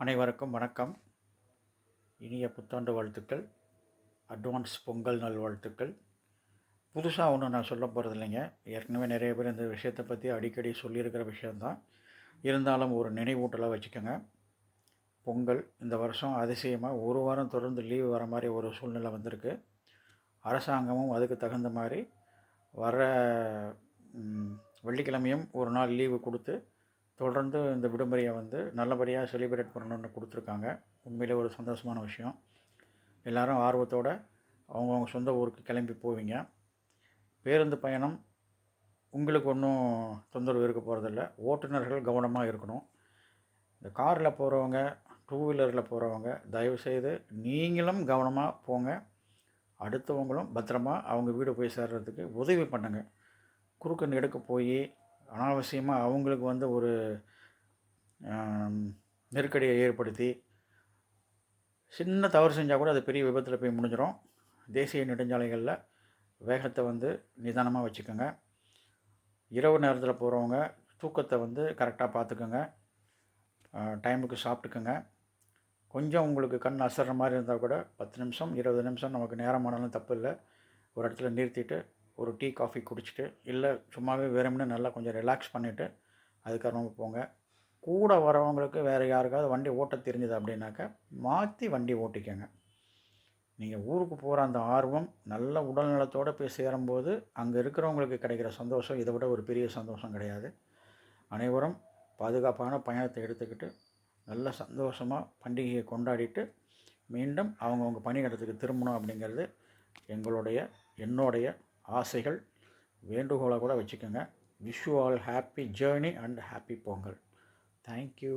அனைவருக்கும் வணக்கம். இனிய புத்தாண்டு வாழ்த்துக்கள். அட்வான்ஸ் பொங்கல் நல்வாழ்த்துக்கள். புதுசாக ஒன்றும் நான் சொல்ல போகிறது இல்லைங்க. ஏற்கனவே நிறைய பேர் இந்த விஷயத்தை பற்றி அடிக்கடி சொல்லியிருக்கிற விஷயந்தான். இருந்தாலும் ஒரு நினைவூட்டலாக வச்சுக்கோங்க. பொங்கல் இந்த வருஷம் அதிசயமாக ஒரு வாரம் தொடர்ந்து லீவு வர மாதிரி ஒரு சூழ்நிலை வந்திருக்கு. அரசாங்கமும் அதுக்கு தகுந்த மாதிரி வர வெள்ளிக்கிழமையும் ஒரு நாள் லீவு கொடுத்து தொடர்ந்து இந்த விடுமுறையை நல்லபடியாக செலிப்ரேட் பண்ணணுன்னு கொடுத்துருக்காங்க. உண்மையிலே ஒரு சந்தோஷமான விஷயம். எல்லோரும் ஆர்வத்தோடு அவங்கவுங்க சொந்த ஊருக்கு கிளம்பி போவீங்க. பேருந்து பயணம் உங்களுக்கு ஒன்றும் தொந்தரவு இருக்க போகிறதில்ல. ஓட்டுநர்கள் கவனமாக இருக்கணும். இந்த காரில் போகிறவங்க, டூ வீலரில் போகிறவங்க தயவுசெய்து நீங்களும் கவனமாக போங்க. அடுத்தவங்களும் பத்திரமா அவங்க வீடு போய் சேர்கிறதுக்கு உதவி பண்ணுங்க. குறுக்க நெடுக்க போய் அனாவசியமாக அவங்களுக்கு ஒரு நெருக்கடியை ஏற்படுத்தி சின்ன தவறு செஞ்சால் கூட அது பெரிய விபத்தில் போய் முடிஞ்சிடும். தேசிய நெடுஞ்சாலைகளில் வேகத்தை நிதானமாக வச்சுக்கோங்க. இரவு நேரத்தில் போகிறவங்க தூக்கத்தை கரெக்டாக பார்த்துக்கோங்க. டைமுக்கு சாப்பிட்டுக்கோங்க. கொஞ்சம் உங்களுக்கு கண் அசர்ற மாதிரி இருந்தால் கூட 10 நிமிஷம் 20 நிமிஷம் நமக்கு நேரமானாலும் தப்பு இல்லை. ஒரு இடத்துல நிறுத்திட்டு ஒரு டீ காஃபி குடிச்சிட்டு இல்லை சும்மாவே வெறுமனே நல்லா கொஞ்சம் ரிலாக்ஸ் பண்ணிவிட்டு அதுக்கப்புறமா போங்க. கூட வரவங்களுக்கு வேறு யாருக்காவது வண்டி ஓட்ட தெரிஞ்சுது அப்படின்னாக்கா மாற்றி வண்டி ஓட்டிக்கோங்க. நீங்கள் ஊருக்கு போகிற அந்த ஆர்வம் நல்ல உடல்நலத்தோடு போய் சேரும்போது அங்கே இருக்கிறவங்களுக்கு கிடைக்கிற சந்தோஷம் இதை விட ஒரு பெரிய சந்தோஷம் கிடையாது. அனைவரும் பாதுகாப்பான பயணத்தை எடுத்துக்கிட்டு நல்ல சந்தோஷமாக பண்டிகையை கொண்டாடிட்டு மீண்டும் அவங்கவுங்க பணியிடத்துக்கு திரும்பணும் அப்படிங்கிறது என்னுடைய ஆசைகள், வேண்டுகோளை கூட வச்சுக்கோங்க. Wish you all happy journey and happy Pongal. Thank you.